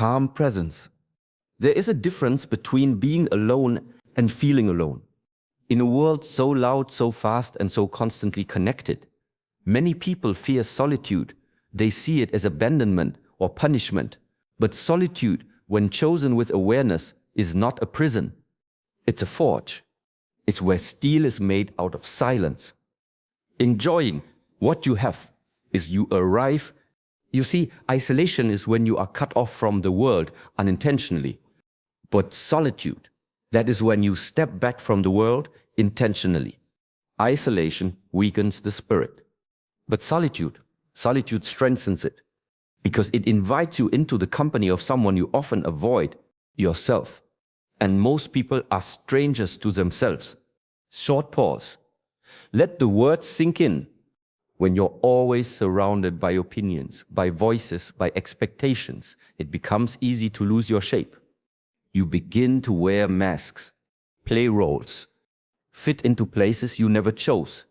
calm presence. There is a difference between being alone and feeling alone. In a world so loud, so fast, and so constantly connected, many people fear solitude. They see it as abandonment or punishment. But solitude, when chosen with awareness, is not a prison. It's a forge. It's where steel is made out of silence. Enjoying what you have is you arrive. You see, isolation is when you are cut off from the world unintentionally. But solitude, that is when you step back from the world intentionally. Isolation weakens the spirit. But solitude strengthens it, because it invites you into the company of someone you often avoid, yourself. And most people are strangers to themselves. Short pause. Let the words sink in. When you're always surrounded by opinions, by voices, by expectations, it becomes easy to lose your shape. You begin to wear masks, play roles, fit into places you never chose.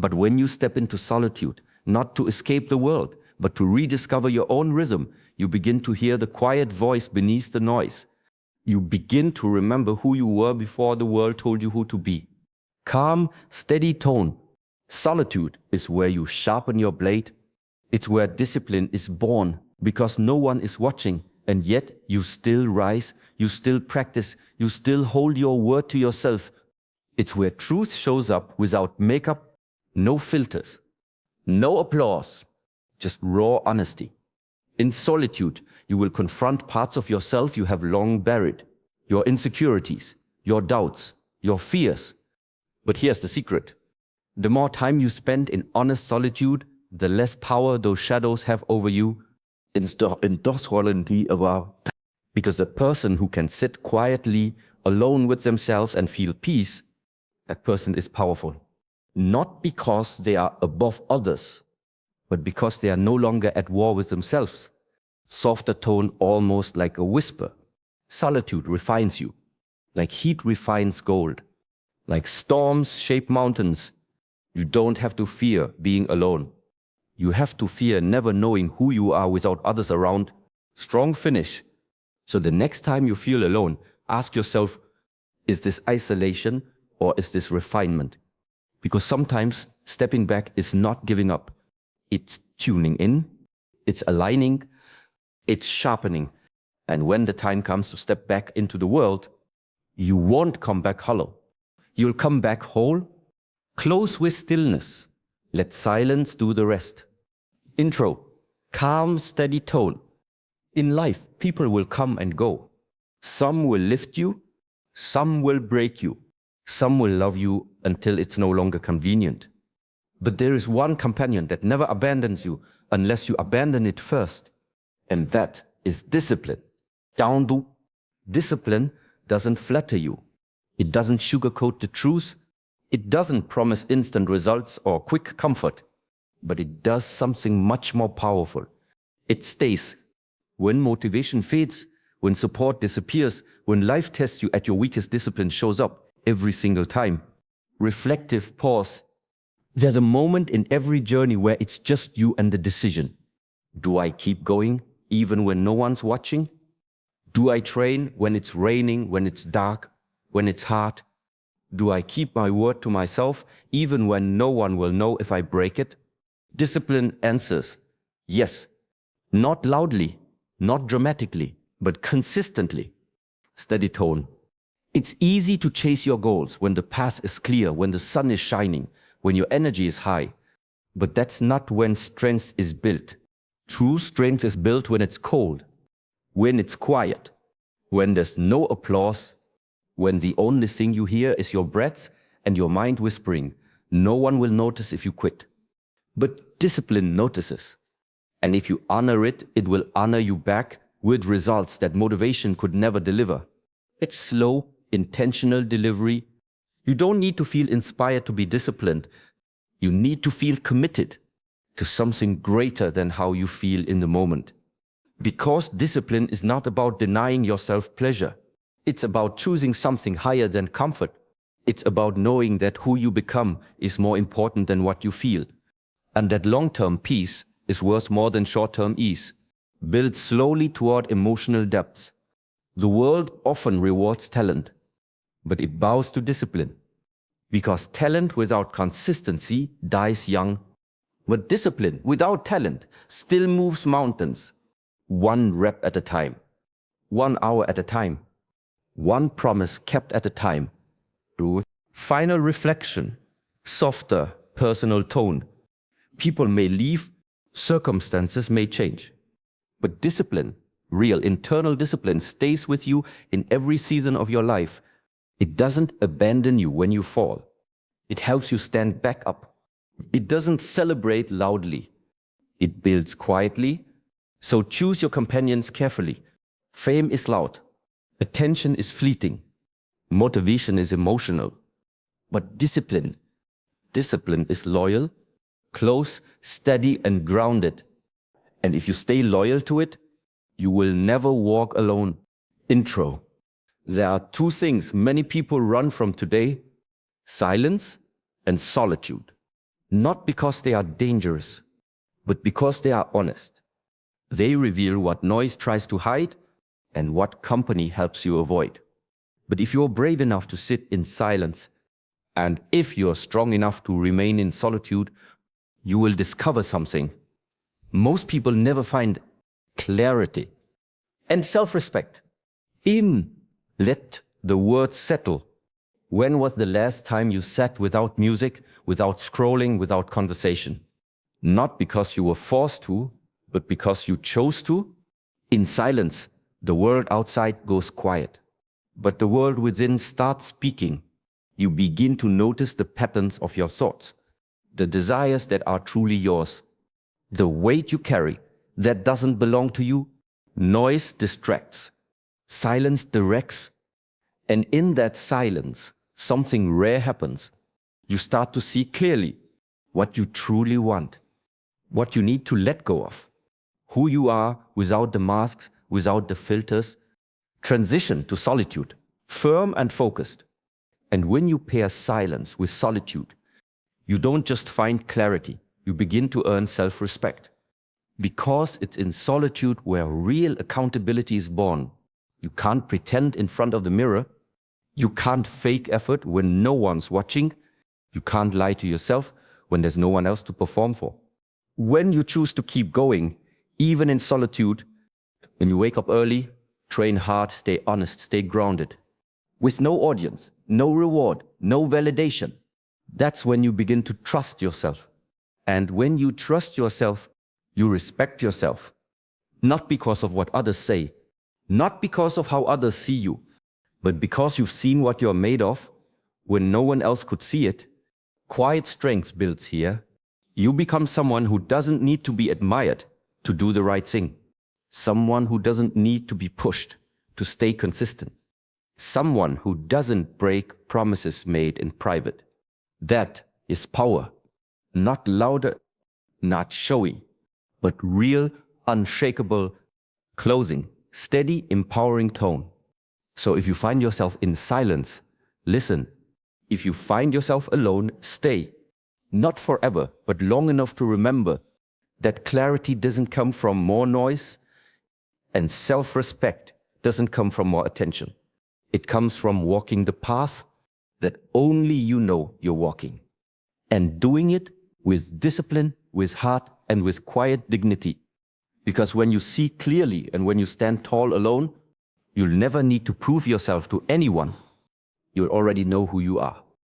But when you step into solitude, not to escape the world, but to rediscover your own rhythm, you begin to hear the quiet voice beneath the noise. You begin to remember who you were before the world told you who to be. Calm, steady tone. Solitude is where you sharpen your blade. It's where discipline is born, because no one is watching, and yet you still rise, you still practice, you still hold your word to yourself. It's where truth shows up without makeup, no filters, no applause, just raw honesty. In solitude, you will confront parts of yourself you have long buried, your insecurities, your doubts, your fears. But here's the secret. The more time you spend in honest solitude, the less power those shadows have over you. Because the person who can sit quietly, alone with themselves and feel peace, that person is powerful. Not because they are above others, but because they are no longer at war with themselves. Softer tone, almost like a whisper. Solitude refines you, like heat refines gold, like storms shape mountains. You don't have to fear being alone. You have to fear never knowing who you are without others around. Strong finish. So the next time you feel alone, ask yourself, is this isolation or is this refinement? Because sometimes stepping back is not giving up. It's tuning in, it's aligning, it's sharpening. And when the time comes to step back into the world, you won't come back hollow. You'll come back whole. Close with stillness. Let silence do the rest. Intro. Calm, steady tone. In life, people will come and go. Some will lift you. Some will break you. Some will love you until it's no longer convenient. But there is one companion that never abandons you unless you abandon it first. And that is discipline. Downdu. Discipline doesn't flatter you. It doesn't sugarcoat the truth. It doesn't promise instant results or quick comfort, but it does something much more powerful. It stays. When motivation fades, when support disappears, when life tests you at your weakest, discipline shows up every single time. Reflective pause. There's a moment in every journey where it's just you and the decision. Do I keep going even when no one's watching? Do I train when it's raining, when it's dark, when it's hard? Do I keep my word to myself even when no one will know if I break it? Discipline answers, yes. Not loudly, not dramatically, but consistently. Steady tone. It's easy to chase your goals when the path is clear, when the sun is shining, when your energy is high. But that's not when strength is built. True strength is built when it's cold, when it's quiet, when there's no applause, when the only thing you hear is your breath and your mind whispering, no one will notice if you quit. But discipline notices. And if you honor it, it will honor you back with results that motivation could never deliver. It's slow, intentional delivery. You don't need to feel inspired to be disciplined. You need to feel committed to something greater than how you feel in the moment. Because discipline is not about denying yourself pleasure. It's about choosing something higher than comfort. It's about knowing that who you become is more important than what you feel, and that long-term peace is worth more than short-term ease. build slowly toward emotional depth. The world often rewards talent, but it bows to discipline. Because talent without consistency dies young, but discipline without talent still moves mountains, one rep at a time, 1 hour at a time, one promise kept at a time. Through final reflection, softer personal tone. People may leave, circumstances may change, but discipline, real internal discipline, stays with you in every season of your life. It doesn't abandon you when you fall. It helps you stand back up. It doesn't celebrate loudly. It builds quietly. So choose your companions carefully. Fame is loud. Attention is fleeting. Motivation is emotional. But discipline is loyal, close, steady, and grounded. And if you stay loyal to it, you will never walk alone. Intro. There are 2 things many people run from today: silence and solitude. Not because they are dangerous, but because they are honest. They reveal what noise tries to hide and what company helps you avoid. But if you're brave enough to sit in silence, and if you're strong enough to remain in solitude, you will discover something. Most people never find clarity and self-respect. Let the words settle. When was the last time you sat without music, without scrolling, without conversation? Not because you were forced to, but because you chose to. In silence, the world outside goes quiet, but the world within starts speaking. You begin to notice the patterns of your thoughts, the desires that are truly yours, the weight you carry that doesn't belong to you. Noise distracts, silence directs, and in that silence, something rare happens. You start to see clearly what you truly want, what you need to let go of, who you are without the masks, without the filters. Transition to solitude, firm and focused. And when you pair silence with solitude, you don't just find clarity, you begin to earn self-respect. Because it's in solitude where real accountability is born. You can't pretend in front of the mirror. You can't fake effort when no one's watching. You can't lie to yourself when there's no one else to perform for. When you choose to keep going, even in solitude, when you wake up early, train hard, stay honest, stay grounded, with no audience, no reward, no validation, that's when you begin to trust yourself. And when you trust yourself, you respect yourself. Not because of what others say, not because of how others see you, but because you've seen what you're made of when no one else could see it. Quiet strength builds here. You become someone who doesn't need to be admired to do the right thing. Someone who doesn't need to be pushed to stay consistent. Someone who doesn't break promises made in private. That is power. Not louder, not showy, but real, unshakable closing, steady, empowering tone. So if you find yourself in silence, listen. If you find yourself alone, stay. Not forever, but long enough to remember that clarity doesn't come from more noise, and self-respect doesn't come from more attention. It comes from walking the path that only you know you're walking, and doing it with discipline, with heart, and with quiet dignity. Because when you see clearly and when you stand tall alone, you'll never need to prove yourself to anyone. You'll already know who you are.